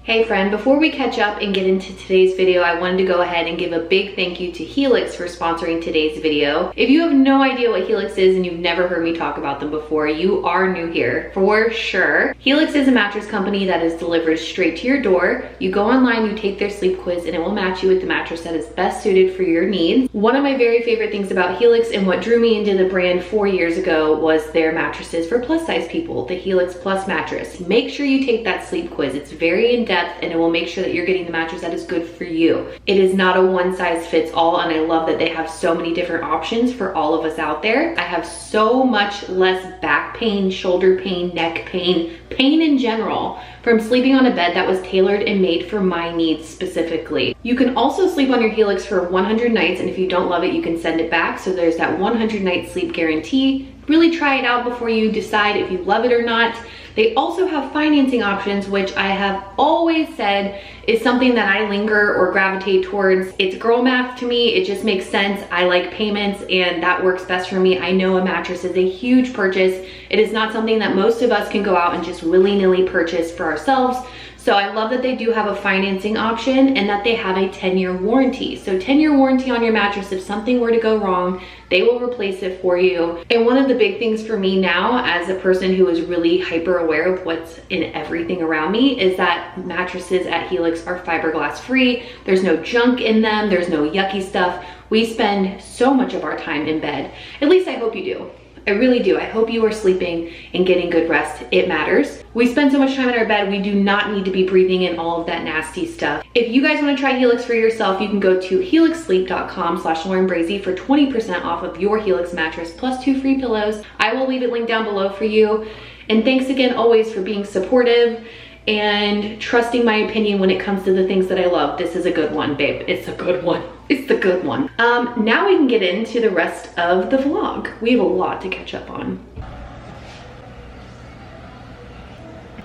Hey friend, before we catch up and get into today's video, I wanted to go ahead and give a big thank you to Helix for sponsoring today's video. If you have no idea what Helix is and you've never heard me talk about them before, you are new here for sure. Helix is a mattress company that is delivered straight to your door. You go online, you take their sleep quiz, and it will match you with the mattress that is best suited for your needs. One of my very favorite things about Helix and what drew me into the brand 4 years ago was their mattresses for plus size people, the Helix Plus mattress. Make sure you take that sleep quiz. It's very in-depth and it will make sure that you're getting the mattress that is good for you. It is not a one size fits all, and I love that they have so many different options for all of us out there. I have so much less back pain, shoulder pain, neck pain in general from sleeping on a bed that was tailored and made for my needs specifically. You can also sleep on your Helix for 100 nights, and if you don't love it, you can send it back. So there's that 100-night sleep guarantee. Really try it out before you decide if you love it or not. They also have financing options, which I have always said is something that I linger or gravitate towards. It's girl math to me. It just makes sense. I like payments and that works best for me. I know a mattress is a huge purchase. It is not something that most of us can go out and just willy-nilly purchase for ourselves. So I love that they do have a financing option and that they have a 10-year warranty. So 10-year warranty on your mattress. If something were to go wrong, they will replace it for you. And one of the big things for me now, as a person who is really hyper aware of what's in everything around me, is that mattresses at Helix are fiberglass free. There's no junk in them. There's no yucky stuff. We spend so much of our time in bed. At least I hope you do. I really do. I hope you are sleeping and getting good rest. It matters. We spend so much time in our bed, we do not need to be breathing in all of that nasty stuff. If you guys want to try Helix for yourself, you can go to helixsleep.com/LaurenBrazee for 20% off of your Helix mattress plus 2 free pillows. I will leave it linked down below for you. And thanks again always for being supportive and trusting my opinion when it comes to the things that I love. This is a good one, babe. It's a good one. It's the good one. Now we can get into the rest of the vlog. We have a lot to catch up on.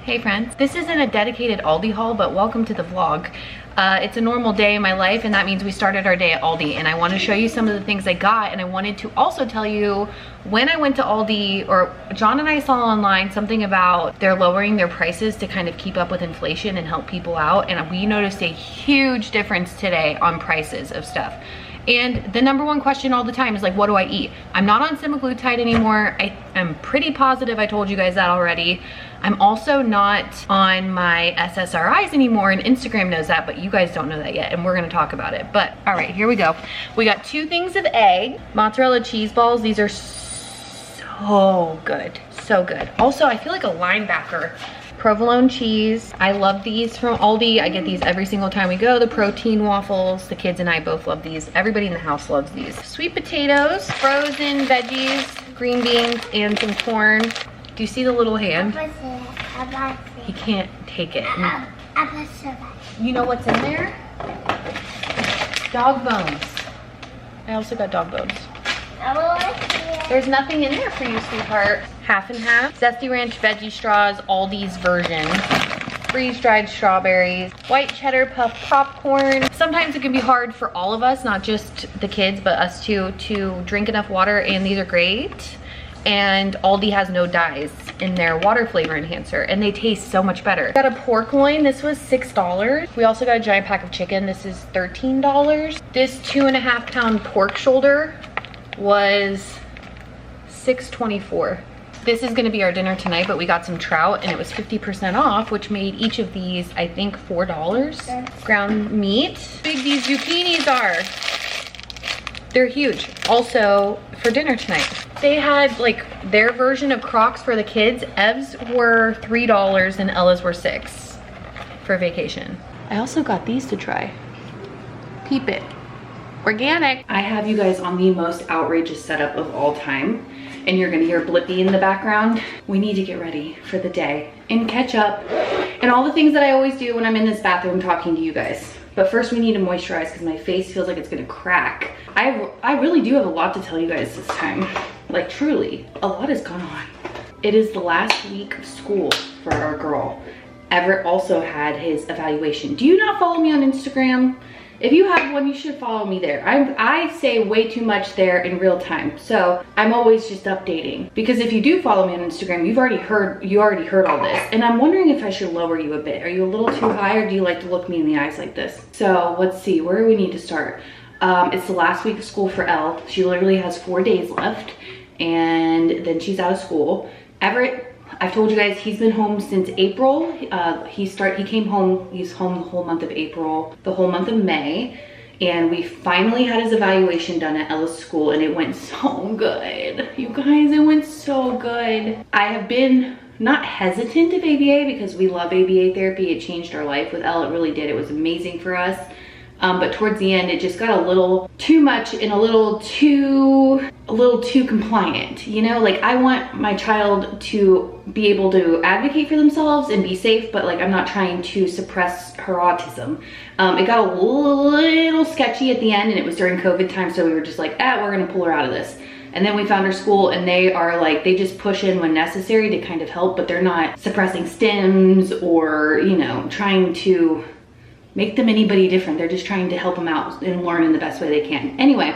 Hey friends, this isn't a dedicated Aldi haul, but welcome to the vlog. It's a normal day in my life, and that means we started our day at Aldi, and I want to show you some of the things I got, and I wanted to also tell you when I went to Aldi, or John and I saw online something about they're lowering their prices to kind of keep up with inflation and help people out, and we noticed a huge difference today on prices of stuff. And the number one question all the time is like, what do I eat? I'm not on semaglutide anymore. I'm pretty positive I told you guys that already. I'm also not on my SSRIs anymore, and Instagram knows that, but you guys don't know that yet, and we're gonna talk about it. But all right, here we go. We got 2 things of egg, mozzarella cheese balls. These are so good, so good. Also, I feel like a linebacker. Provolone cheese. I love these from Aldi. I get these every single time we go. The protein waffles. The kids and I both love these. Everybody in the house loves these. Sweet potatoes, frozen veggies, green beans, and some corn. Do you see the little hand? He can't take it. You know what's in there? Dog bones. I also got dog bones. There's nothing in there for you, sweetheart. Half and half. Zesty Ranch veggie straws, Aldi's version. Freeze-dried strawberries. White cheddar puff popcorn. Sometimes it can be hard for all of us, not just the kids, but us too, to drink enough water, and these are great. And Aldi has no dyes in their water flavor enhancer, and they taste so much better. Got a pork loin. This was $6. We also got a giant pack of chicken. This is $13. This 2.5-pound pork shoulder was $6.24. This is gonna be our dinner tonight, but we got some trout and it was 50% off, which made each of these, I think, $4. Ground meat. Big these zucchinis are. They're huge. Also, for dinner tonight. They had like their version of Crocs for the kids. Ev's were $3 and Ella's were $6 for vacation. I also got these to try. Peep it. Organic. I have you guys on the most outrageous setup of all time, and you're gonna hear Blippi in the background. We need to get ready for the day and catch up and all the things that I always do when I'm in this bathroom talking to you guys. But first we need to moisturize because my face feels like it's gonna crack. I really do have a lot to tell you guys this time. Like truly, a lot has gone on. It is the last week of school for our girl. Everett also had his evaluation. Do you not follow me on Instagram? If you have one, you should follow me there. I say way too much there in real time. So I'm always just updating, because if you do follow me on Instagram, you already heard all this. And I'm wondering if I should lower you a bit. Are you a little too high, or do you like to look me in the eyes like this? So let's see, where do we need to start? It's the last week of school for Elle. She literally has 4 days left, and then she's out of school. Everett, I've told you guys, he's been home since April. He came home, he's home the whole month of April, the whole month of May, and we finally had his evaluation done at Ella's school, and it went so good. You guys, it went so good. I have been not hesitant of ABA because we love ABA therapy. It changed our life with Ella, it really did. It was amazing for us. But towards the end, it just got a little too much and a little too compliant, you know? Like, I want my child to be able to advocate for themselves and be safe, but like, I'm not trying to suppress her autism. It got a little sketchy at the end, and it was during COVID time, so we were just like, we're gonna pull her out of this. And then we found her school, and they are like, they just push in when necessary to kind of help, but they're not suppressing stems or, you know, trying to make them anybody different. They're just trying to help them out and learn in the best way they can. Anyway,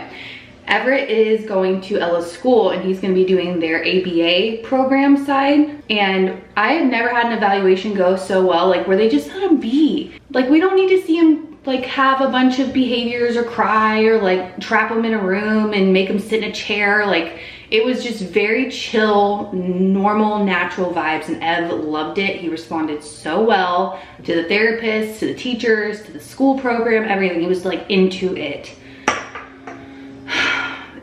Everett is going to Ella's school, and he's going to be doing their ABA program side. And I have never had an evaluation go so well, like where they just let him be. Like, we don't need to see him like have a bunch of behaviors or cry or like trap him in a room and make him sit in a chair. Like, it was just very chill, normal, natural vibes, and Ev loved it. He responded so well to the therapists, to the teachers, to the school program, everything. He was like into it.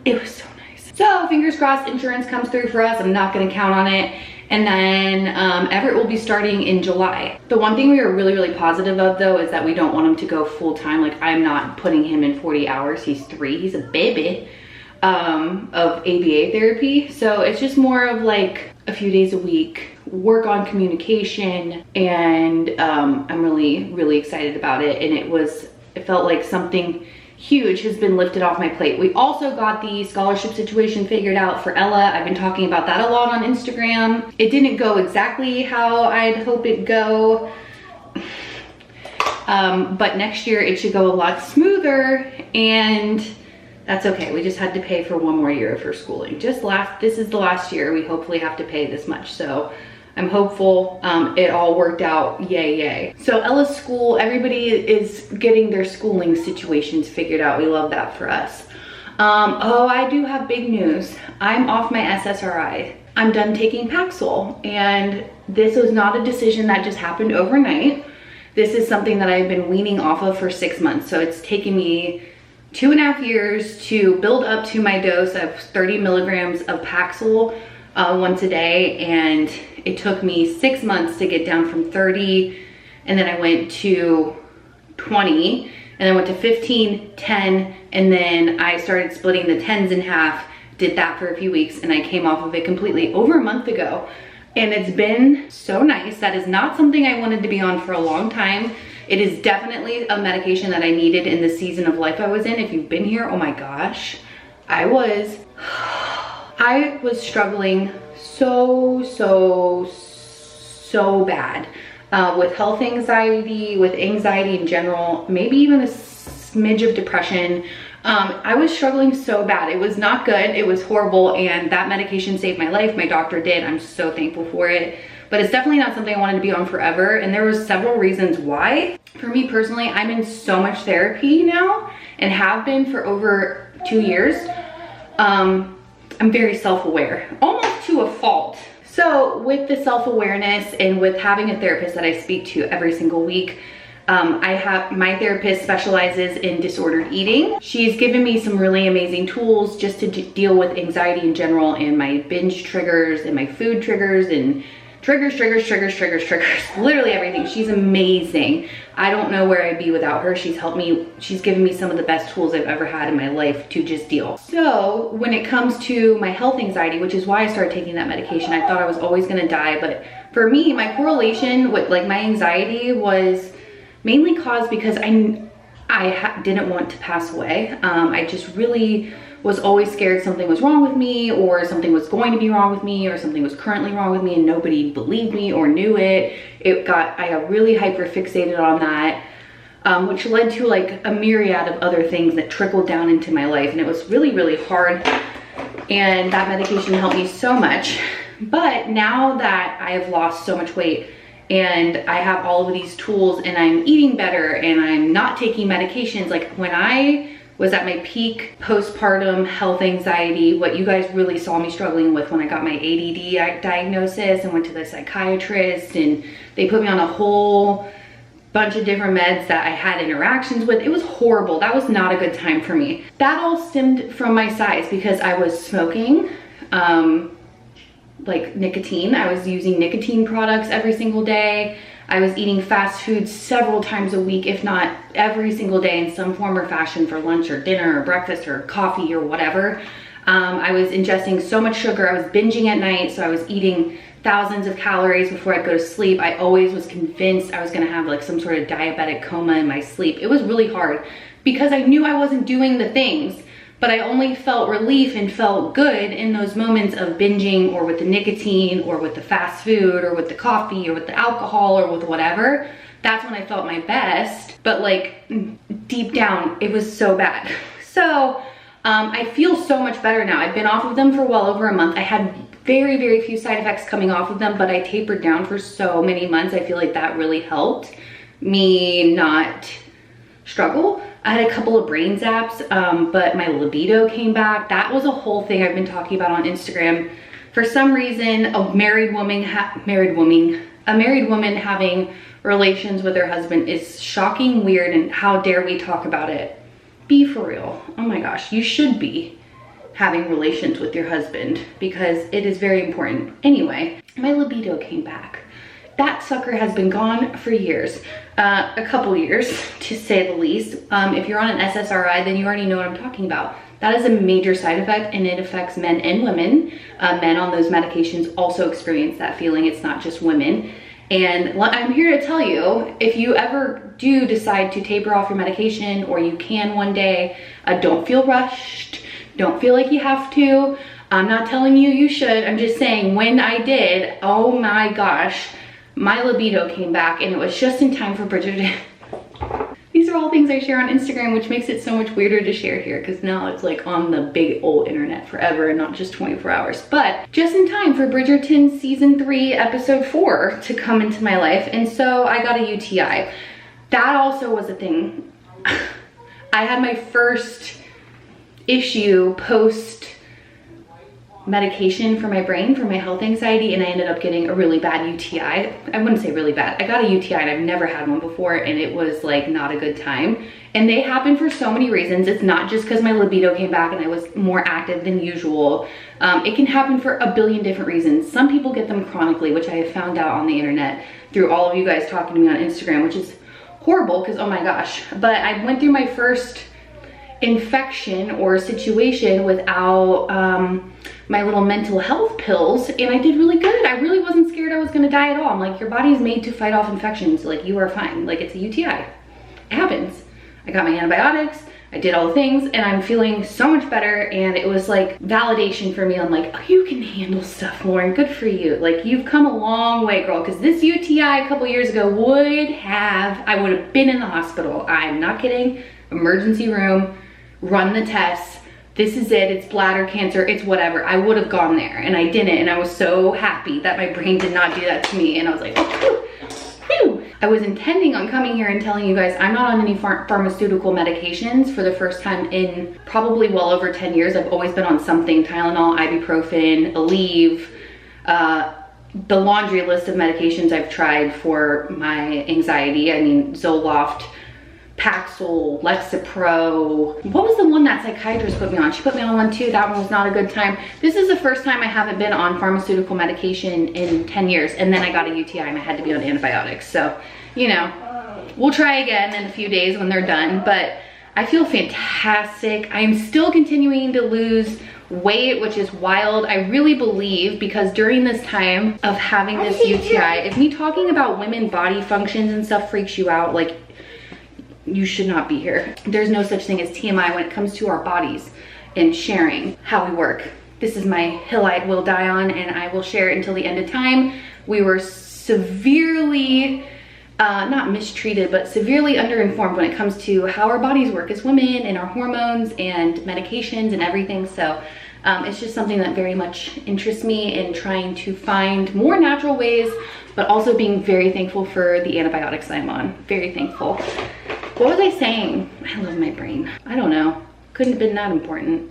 It was so nice. So fingers crossed insurance comes through for us. I'm not gonna count on it. And then Everett will be starting in July. The one thing we are really, really positive of though is that we don't want him to go full time. Like, I'm not putting him in 40 hours. He's 3, he's a baby. Of ABA therapy. So it's just more of like a few days a week, work on communication, and I'm really, really excited about it. And it felt like something huge has been lifted off my plate. We also got the scholarship situation figured out for Ella. I've been talking about that a lot on Instagram. It didn't go exactly how I'd hope it go. But next year it should go a lot smoother, and that's okay. We just had to pay for 1 more year of her schooling. This is the last year. We hopefully have to pay this much. So I'm hopeful it all worked out. Yay, yay. So Ella's school, everybody is getting their schooling situations figured out. We love that for us. Oh, I do have big news. I'm off my SSRI. I'm done taking Paxil, and this was not a decision that just happened overnight. This is something that I've been weaning off of for 6 months. So it's taken me 2.5 years to build up to my dose of 30 milligrams of Paxil once a day, and it took me 6 months to get down from 30, and then I went to 20, and then went to 15, 10, and then I started splitting the 10s in half, did that for a few weeks, and I came off of it completely over a month ago, and it's been so nice. That is not something I wanted to be on for a long time. It is definitely a medication that I needed in the season of life I was in. If you've been here, oh my gosh, I was struggling so bad with health anxiety, with anxiety in general, maybe even a smidge of depression. I was struggling so bad. It was not good. It was horrible, and that medication saved my life. My doctor did. I'm so thankful for it. But it's definitely not something I wanted to be on forever, and there was several reasons why. For me personally, I'm in so much therapy now and have been for over 2 years. I'm very self-aware, almost to a fault. So with the self-awareness and with having a therapist that I speak to every single week, my therapist specializes in disordered eating. She's given me some really amazing tools just to deal with anxiety in general, and my binge triggers and my food triggers and triggers, literally everything. She's amazing. I don't know where I'd be without her. She's helped me. She's given me some of the best tools I've ever had in my life to just deal. So when it comes to my health anxiety, which is why I started taking that medication, I thought I was always gonna die. But for me, my correlation with like my anxiety was mainly caused because I didn't want to pass away. I just really was always scared something was wrong with me, or something was going to be wrong with me, or something was currently wrong with me and nobody believed me or knew it. I got really hyper fixated on that. which led to like a myriad of other things that trickled down into my life. And it was really, really hard. And that medication helped me so much. But now that I have lost so much weight and I have all of these tools and I'm eating better and I'm not taking medications, like when I was at my peak postpartum health anxiety, what you guys really saw me struggling with when I got my ADD diagnosis and went to the psychiatrist, and they put me on a whole bunch of different meds that I had interactions with. It was horrible. That was not a good time for me. That all stemmed from my size because I was smoking like nicotine. I was using nicotine products every single day. I was eating fast food several times a week, if not every single day in some form or fashion, for lunch or dinner or breakfast or coffee or whatever. I was ingesting so much sugar. I was binging at night, so I was eating thousands of calories before I'd go to sleep. I always was convinced I was gonna have like some sort of diabetic coma in my sleep. It was really hard because I knew I wasn't doing the things, but I only felt relief and felt good in those moments of binging, or with the nicotine, or with the fast food, or with the coffee, or with the alcohol, or with whatever. That's when I felt my best. But like deep down, it was so bad. So I feel so much better now. I've been off of them for well over a month. I had very, very few side effects coming off of them, but I tapered down for so many months. I feel like that really helped me not struggle. I had a couple of brain zaps, but my libido came back. That was a whole thing I've been talking about on Instagram. For some reason, a married woman having relations with her husband is shocking, weird, and how dare we talk about it? Be for real. Oh my gosh, you should be having relations with your husband because it is very important. Anyway, my libido came back. That sucker has been gone for years, a couple years to say the least. If you're on an SSRI, then you already know what I'm talking about. That is a major side effect, and it affects men and women. Men on those medications also experience that feeling. It's not just women. And I'm here to tell you, if you ever do decide to taper off your medication, or you can one day, don't feel rushed. Don't feel like you have to. I'm not telling you you should. I'm just saying when I did, oh my gosh, my libido came back, and it was just in time for Bridgerton. These are all things I share on Instagram, which makes it so much weirder to share here because now it's like on the big old internet forever and not just 24 hours. But just in time for Bridgerton season 3, episode 4 to come into my life. And so I got a UTI. That also was a thing. I had my first issue post medication for my brain, for my health anxiety, and I ended up getting a really bad UTI. I wouldn't say really bad. I got a UTI and I've never had one before, and it was like not a good time. And they happen for so many reasons. It's not just because my libido came back and I was more active than usual. It can happen for a billion different reasons. Some people get them chronically, which I have found out on the internet through all of you guys talking to me on Instagram, which is horrible because oh my gosh. But I went through my first infection or situation without my little mental health pills, and I did really good. I really wasn't scared I was gonna die at all. I'm like, your body's made to fight off infections. Like, you are fine. Like, it's a UTI. It happens. I got my antibiotics, I did all the things, and I'm feeling so much better, and it was like validation for me. I'm like, oh, you can handle stuff, Lauren. Good for you. Like, you've come a long way, girl, because this UTI a couple years ago I would have been in the hospital. I'm not kidding. Emergency room, run the tests. This is it, it's bladder cancer, it's whatever. I would have gone there, and I didn't, and I was so happy that my brain did not do that to me, and I was like, oh, whew. I was intending on coming here and telling you guys I'm not on any pharmaceutical medications for the first time in probably well over 10 years. I've always been on something, Tylenol, ibuprofen, Aleve, the laundry list of medications I've tried for my anxiety. I mean, Zoloft, Paxil, Lexapro. What was the one that psychiatrist put me on? She put me on one too. That one was not a good time. This is the first time I haven't been on pharmaceutical medication in 10 years. And then I got a UTI and I had to be on antibiotics. So, you know, we'll try again in a few days when they're done. But I feel fantastic. I'm still continuing to lose weight, which is wild. I really believe because during this time of having this UTI, if me talking about women body functions and stuff freaks you out, like, you should not be here. There's no such thing as TMI when it comes to our bodies and sharing how we work. This is my hill I will die on, and I will share it until the end of time. We were severely not mistreated, but severely underinformed when it comes to how our bodies work as women and our hormones and medications and everything. So it's just something that very much interests me in trying to find more natural ways, but also being very thankful for the antibiotics I'm on. Very thankful. What was I saying? I love my brain. I don't know. Couldn't have been that important.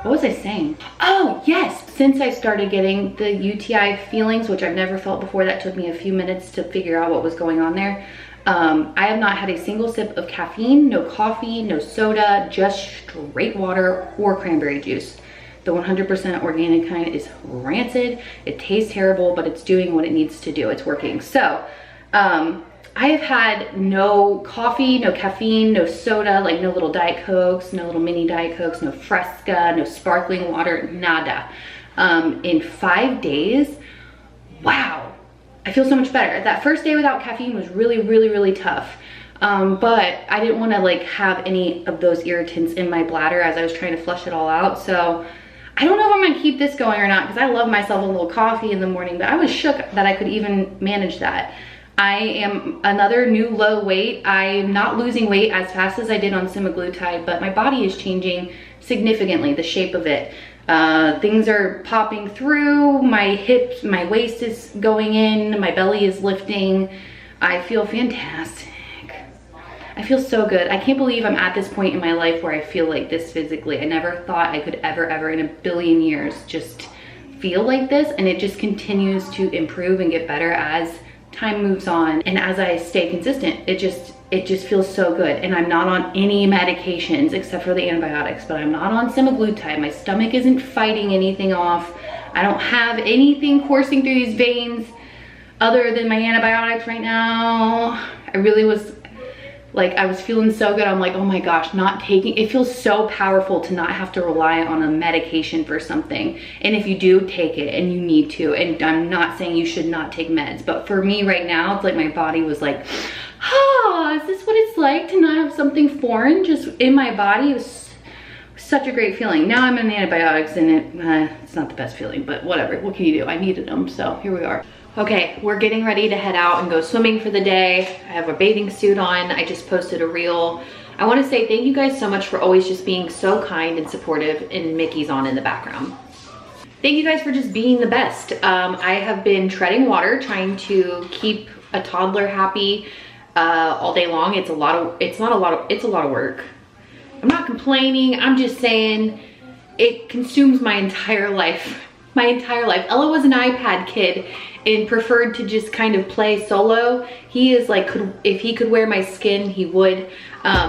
What was I saying? Oh, yes. Since I started getting the UTI feelings, which I've never felt before, that took me a few minutes to figure out what was going on there. I have not had a single sip of caffeine, no coffee, no soda, just straight water or cranberry juice. The 100% organic kind is rancid. It tastes terrible, but it's doing what it needs to do. It's working. So, I have had no coffee, no caffeine, no soda, like no little Diet Cokes, no little mini Diet Cokes, no Fresca, no sparkling water, nada. In 5 days, wow, I feel so much better. That first day without caffeine was really, really, really tough. But I didn't want to like have any of those irritants in my bladder as I was trying to flush it all out. So I don't know if I'm gonna keep this going or not, because I love myself a little coffee in the morning, but I was shook that I could even manage that. I am another new low weight. I'm not losing weight as fast as I did on semaglutide, but my body is changing significantly, the shape of it. Things are popping through, my hips, my waist is going in, my belly is lifting. I feel fantastic. I feel so good. I can't believe I'm at this point in my life where I feel like this physically. I never thought I could ever in a billion years just feel like this, and it just continues to improve and get better as time moves on and as I stay consistent. It just feels so good. And I'm not on any medications except for the antibiotics, but I'm not on semaglutide. My stomach isn't fighting anything off. I don't have anything coursing through these veins other than my antibiotics right now. I really was like, I was feeling so good. I'm like, oh my gosh, not taking, it feels so powerful to not have to rely on a medication for something. And if you do take it, and you need to, and I'm not saying you should not take meds, but for me right now, it's like my body was like, ah, is this what it's like to not have something foreign just in my body? It was such a great feeling. Now I'm on antibiotics and it's not the best feeling, but whatever, what can you do? I needed them, so here we are. Okay, we're getting ready to head out and go swimming for the day. I have a bathing suit on. I just posted a reel. I want to say thank you guys so much for always just being so kind and supportive, and Mickey's on in the background. Thank you guys for just being the best. I have been treading water, trying to keep a toddler happy all day long. It's a lot of work. I'm not complaining. I'm just saying it consumes my entire life. My entire life. Ella was an iPad kid and preferred to just kind of play solo. He is like, if he could wear my skin, he would.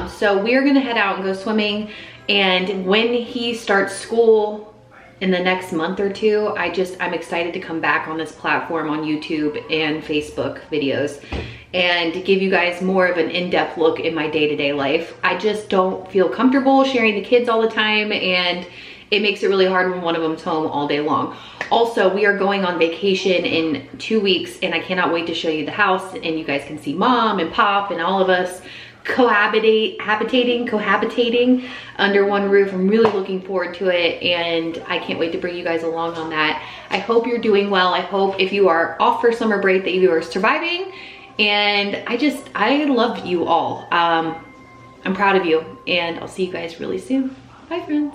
So we are gonna head out and go swimming. And when he starts school in the next month or two, I'm excited to come back on this platform on YouTube and Facebook videos and give you guys more of an in-depth look in my day-to-day life. I just don't feel comfortable sharing the kids all the time, and it makes it really hard when one of them's home all day long. Also, we are going on vacation in 2 weeks, and I cannot wait to show you the house, and you guys can see Mom and Pop and all of us cohabitating under one roof. I'm really looking forward to it, and I can't wait to bring you guys along on that. I hope you're doing well. I hope if you are off for summer break that you are surviving, and I love you all. I'm proud of you, and I'll see you guys really soon. Bye, friends.